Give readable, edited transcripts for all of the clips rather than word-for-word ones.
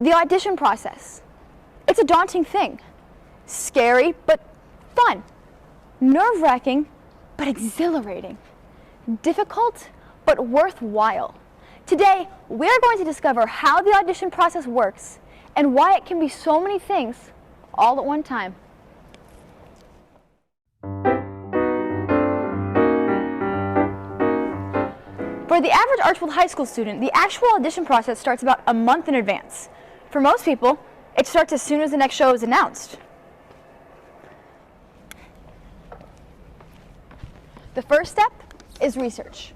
The audition process. It's a daunting thing. Scary, but fun. Nerve-wracking, but exhilarating. Difficult, but worthwhile. Today, we're going to discover how the audition process works and why it can be so many things all at one time. For the average Archbold High School student, the actual audition process starts about a month in advance. For most people, it starts as soon as the next show is announced. The first step is research.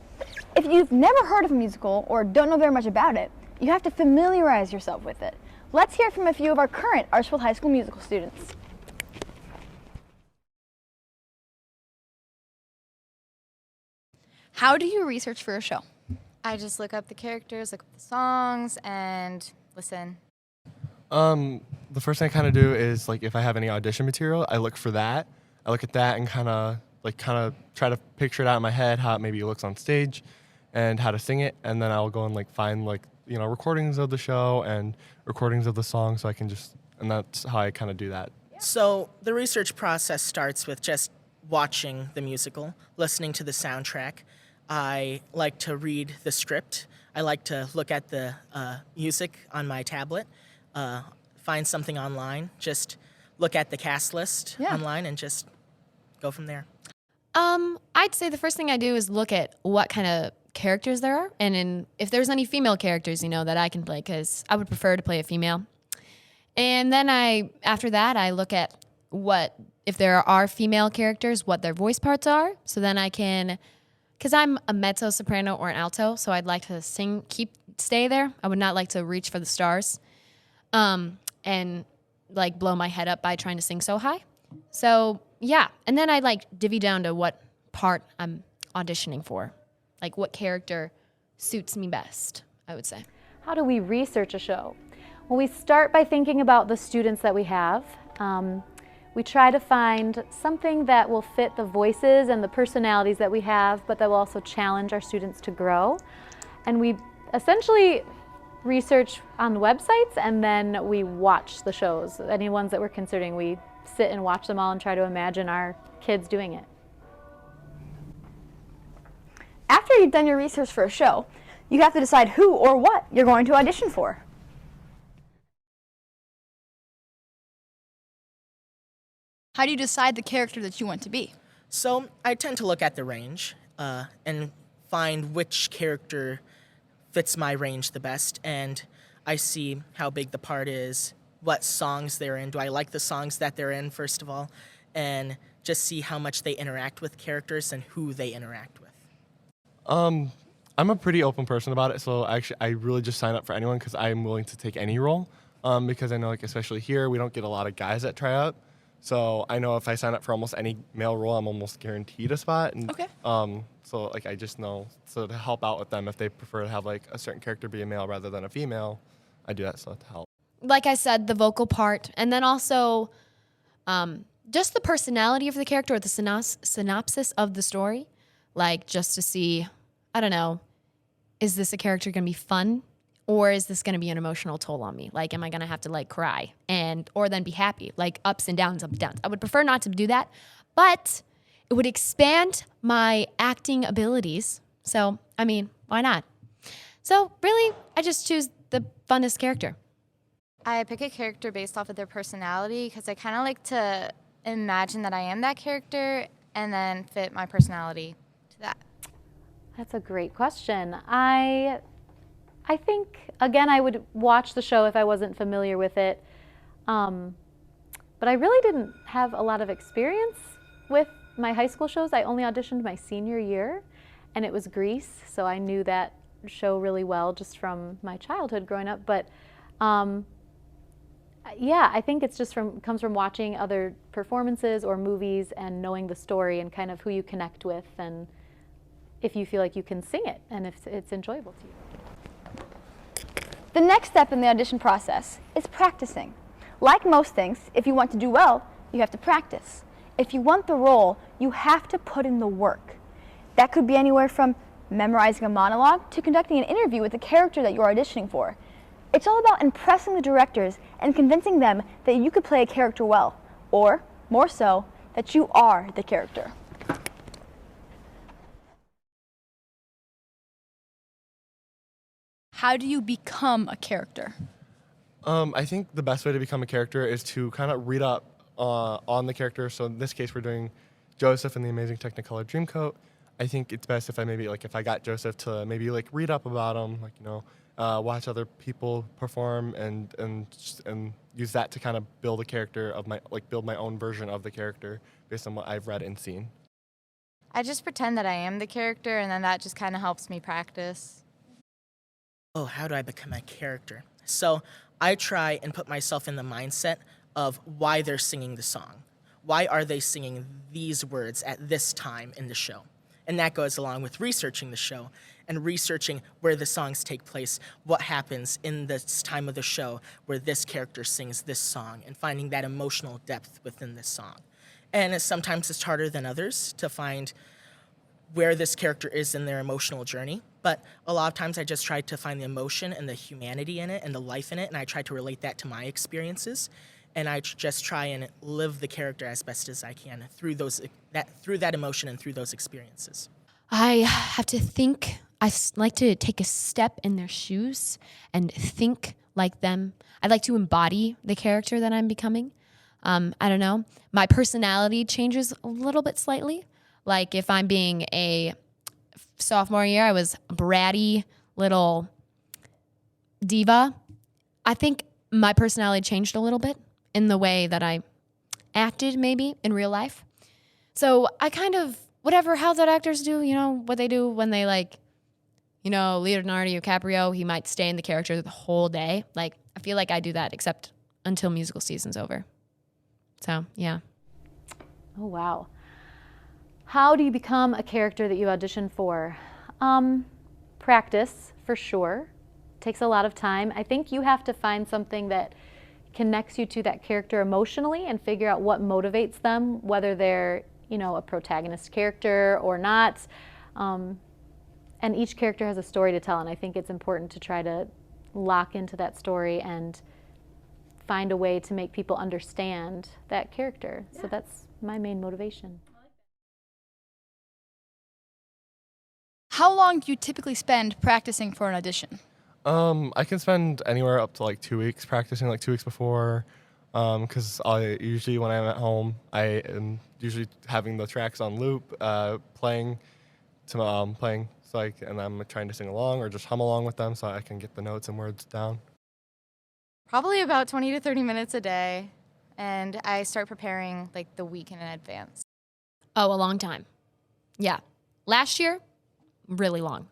If you've never heard of a musical or don't know very much about it, you have to familiarize yourself with it. Let's hear from a few of our current Archbold High School musical students. How do you research for a show? I just look up the characters, look up the songs, and listen. The first thing I kind of do is, like, if I have any audition material, I look for that. I look at that and kind of try to picture it out in my head, how it maybe looks on stage and how to sing it. And then I'll go and find recordings of the show and recordings of the song, so I can and that's how I kind of do that. So the research process starts with just watching the musical, listening to the soundtrack. I like to read the script. I like to look at the music on my tablet, find something online, just look at the cast list online and just go from there. I'd say the first thing I do is look at what kind of characters there are, and if there's any female characters, that I can play, because I would prefer to play a female. And then after that, I look at if there are female characters, what their voice parts are, so then I can, because I'm a mezzo soprano or an alto, so I'd like to stay there. I would not like to reach for the stars, and blow my head up by trying to sing so high. So yeah, and then I divvy down to what part I'm auditioning for, what character suits me best, I would say. How do we research a show? Well, we start by thinking about the students that we have. We try to find something that will fit the voices and the personalities that we have, but that will also challenge our students to grow. And we essentially research on the websites, and then we watch the shows. Any ones that we're considering, we sit and watch them all and try to imagine our kids doing it. After you've done your research for a show, you have to decide who or what you're going to audition for. How do you decide the character that you want to be? So I tend to look at the range and find which character fits my range the best, and I see how big the part is, what songs they're in. Do I like the songs that they're in, first of all, and just see how much they interact with characters and who they interact with. I'm a pretty open person about it, so I really just sign up for anyone, because I'm willing to take any role, because I know, especially here, we don't get a lot of guys that try out. So I know if I sign up for almost any male role, I'm almost guaranteed a spot. And, okay. So I just know, so to help out with them, if they prefer to have a certain character be a male rather than a female, I do that so to help. Like I said, the vocal part, and then also just the personality of the character, or the synopsis of the story, just to see, I don't know, is this a character going to be fun? Or is this going to be an emotional toll on me? Am I going to have to cry or then be happy? Ups and downs, ups and downs. I would prefer not to do that, but it would expand my acting abilities. So, why not? So really, I just choose the funnest character. I pick a character based off of their personality, because I kind of like to imagine that I am that character and then fit my personality to that. That's a great question. I think, again, I would watch the show if I wasn't familiar with it, but I really didn't have a lot of experience with my high school shows. I only auditioned my senior year, and it was Grease, so I knew that show really well just from my childhood growing up. But yeah, I think it's just comes from watching other performances or movies and knowing the story and kind of who you connect with, and if you feel like you can sing it and if it's enjoyable to you. The next step in the audition process is practicing. Like most things, if you want to do well, you have to practice. If you want the role, you have to put in the work. That could be anywhere from memorizing a monologue to conducting an interview with the character that you're auditioning for. It's all about impressing the directors and convincing them that you could play a character well, or, more so, that you are the character. How do you become a character? I think the best way to become a character is to kind of read up on the character. So in this case, we're doing Joseph in the Amazing Technicolor Dreamcoat. I think it's best if I got Joseph to maybe like read up about him, like, you know, watch other people perform and use that to kind of build a character of build my own version of the character based on what I've read and seen. I just pretend that I am the character, and then that just kind of helps me practice. Oh, how do I become a character? So I try and put myself in the mindset of why they're singing the song. Why are they singing these words at this time in the show? And that goes along with researching the show and researching where the songs take place, what happens in this time of the show where this character sings this song, and finding that emotional depth within this song. And sometimes it's harder than others to find where this character is in their emotional journey. But a lot of times I just try to find the emotion and the humanity in it and the life in it, and I try to relate that to my experiences. And I just try and live the character as best as I can through that emotion and through those experiences. I have to think. I like to take a step in their shoes and think like them. I like to embody the character that I'm becoming. I don't know. My personality changes a little bit slightly. Like if I'm being a sophomore year, I was a bratty little diva. I think my personality changed a little bit in the way that I acted maybe in real life. So I kind of, how that actors do, you know, what they do when they like, you know, Leonardo DiCaprio, he might stay in the character the whole day. Like, I feel like I do that except until musical season's over. So, yeah. Oh, wow. How do you become a character that you audition for? Practice, for sure. Takes a lot of time. I think you have to find something that connects you to that character emotionally and figure out what motivates them, whether they're, you know, a protagonist character or not. And each character has a story to tell, and I think it's important to try to lock into that story and find a way to make people understand that character. Yeah. So that's my main motivation. How long do you typically spend practicing for an audition? I can spend anywhere up to like 2 weeks practicing, like 2 weeks before, because usually when I'm at home, I am usually having the tracks on loop, playing, so and I'm trying to sing along or just hum along with them so I can get the notes and words down. Probably about 20 to 30 minutes a day, and I start preparing like the week in advance. Oh, a long time. Yeah. Last year, really long.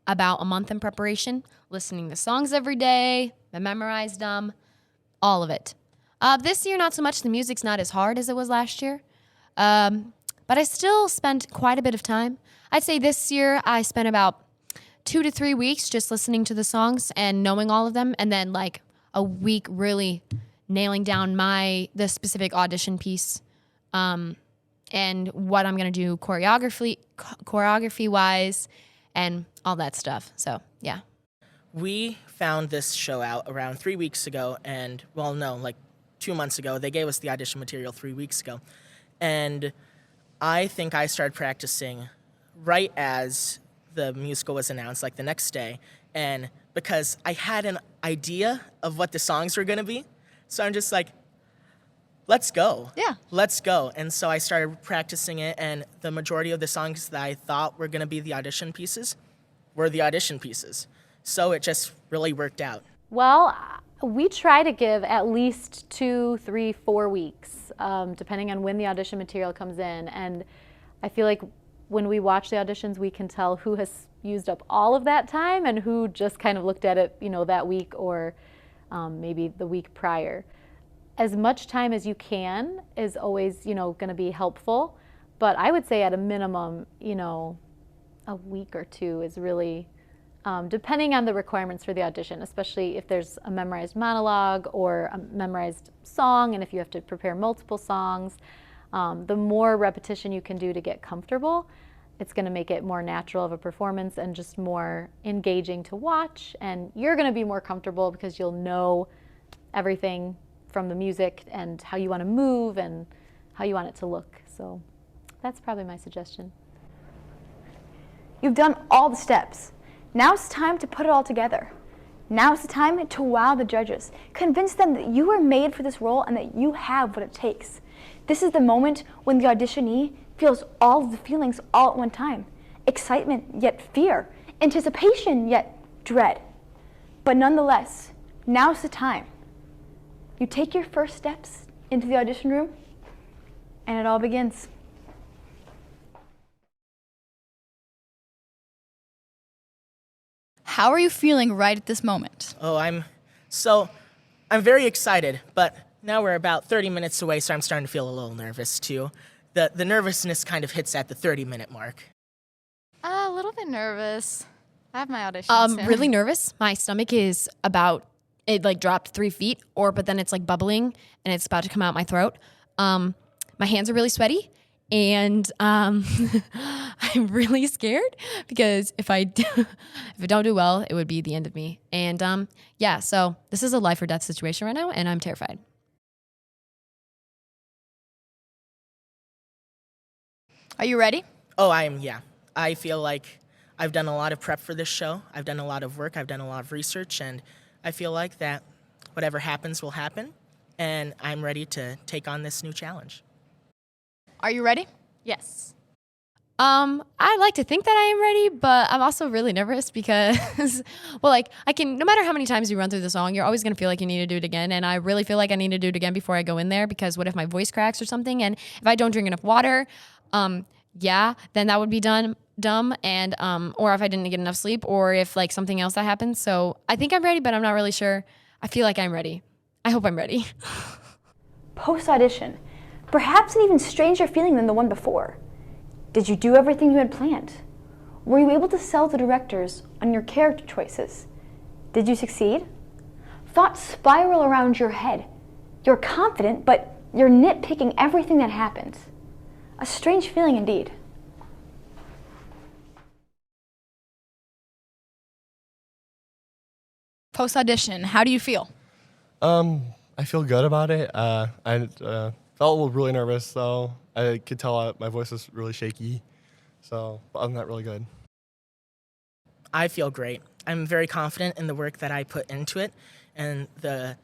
About a month in preparation, listening to songs every day. I memorized them, all of it. This year, not so much. The music's not as hard as it was last year. But I still spent quite a bit of time. I'd say this year I spent about 2 to 3 weeks just listening to the songs and knowing all of them, and then like a week really nailing down the specific audition piece, and what I'm gonna do choreography wise, and all that stuff. So yeah. We found this show out around 3 weeks ago, and like 2 months ago. They gave us the audition material 3 weeks ago, and I think I started practicing right as the musical was announced, like the next day, and because I had an idea of what the songs were going to be, so I'm just like, let's go. Yeah. Let's go. And so I started practicing it, and the majority of the songs that I thought were going to be the audition pieces were the audition pieces. So it just really worked out. Well, we try to give at least 2, 3, 4 weeks, depending on when the audition material comes in. And I feel like when we watch the auditions, we can tell who has used up all of that time and who just kind of looked at it, you know, that week or maybe the week prior. As much time as you can is always, you know, going to be helpful. But I would say at a minimum, you know, a week or 2 is really, depending on the requirements for the audition, especially if there's a memorized monologue or a memorized song, and if you have to prepare multiple songs, the more repetition you can do to get comfortable, It's going to make it more natural of a performance and just more engaging to watch, and you're going to be more comfortable because you'll know everything from the music and how you want to move and how you want it to look. So that's probably my suggestion. You've done all the steps. Now it's time to put it all together. Now it's the time to wow the judges. Convince them that you were made for this role and that you have what it takes. This is the moment when the auditionee feels all of the feelings all at one time. Excitement, yet fear. Anticipation, yet dread. But nonetheless, now's the time. You take your first steps into the audition room, and it all begins. How are you feeling right at this moment? Oh, I'm very excited, but now we're about 30 minutes away, so I'm starting to feel a little nervous too. The nervousness kind of hits at the 30-minute mark. A little bit nervous. I have my audition soon. Really nervous. My stomach is it like dropped 3 feet, but then it's like bubbling and it's about to come out my throat. My hands are really sweaty, and I'm really scared because if I don't do well, it would be the end of me. And yeah, so this is a life or death situation right now, and I'm terrified. Are you ready? Oh, yeah. I feel like I've done a lot of prep for this show. I've done a lot of work. I've done a lot of research, and I feel like that whatever happens will happen, and I'm ready to take on this new challenge. Are you ready? Yes. I like to think that I am ready, but I'm also really nervous because, well, like no matter how many times you run through the song, you're always going to feel like you need to do it again. And I really feel like I need to do it again before I go in there, because what if my voice cracks or something? And if I don't drink enough water, then that would be dumb. And, or if I didn't get enough sleep, or if like something else that happens. So I think I'm ready, but I'm not really sure. I feel like I'm ready. I hope I'm ready. Post-audition, perhaps an even stranger feeling than the one before. Did you do everything you had planned? Were you able to sell the directors on your character choices? Did you succeed? Thoughts spiral around your head. You're confident, but you're nitpicking everything that happens. A strange feeling indeed. Post-audition, how do you feel? I feel good about it. I felt really nervous, though. I could tell my voice is really shaky. So, but other than that, really good. I feel great. I'm very confident in the work that I put into it and the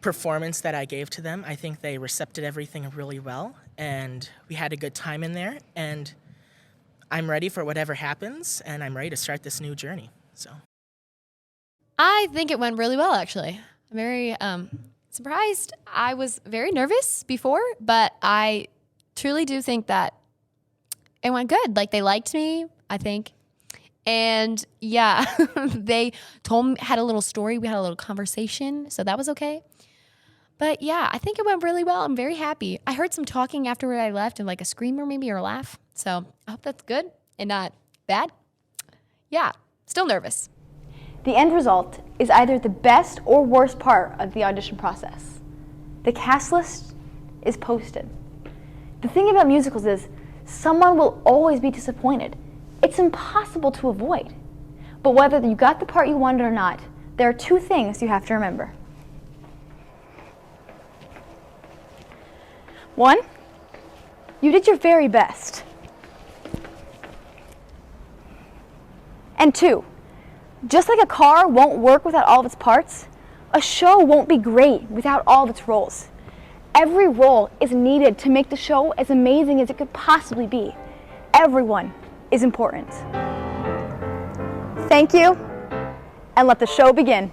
performance that I gave to them. I think they recepted everything really well, and we had a good time in there, and I'm ready for whatever happens, and I'm ready to start this new journey. So I think it went really well, actually. I'm very surprised. I was very nervous before, but I truly do think that it went good. Like, they liked me, I think. And yeah, they had a little story. We had a little conversation, so that was okay. But yeah, I think it went really well. I'm very happy. I heard some talking after I left, and like a screamer maybe, or a laugh. So I hope that's good and not bad. Yeah, still nervous. The end result is either the best or worst part of the audition process. The cast list is posted. The thing about musicals is someone will always be disappointed. It's impossible to avoid. But whether you got the part you wanted or not, there are two things you have to remember. One, you did your very best. And two, just like a car won't work without all of its parts, a show won't be great without all of its roles. Every role is needed to make the show as amazing as it could possibly be. Everyone is important. Thank you, and let the show begin.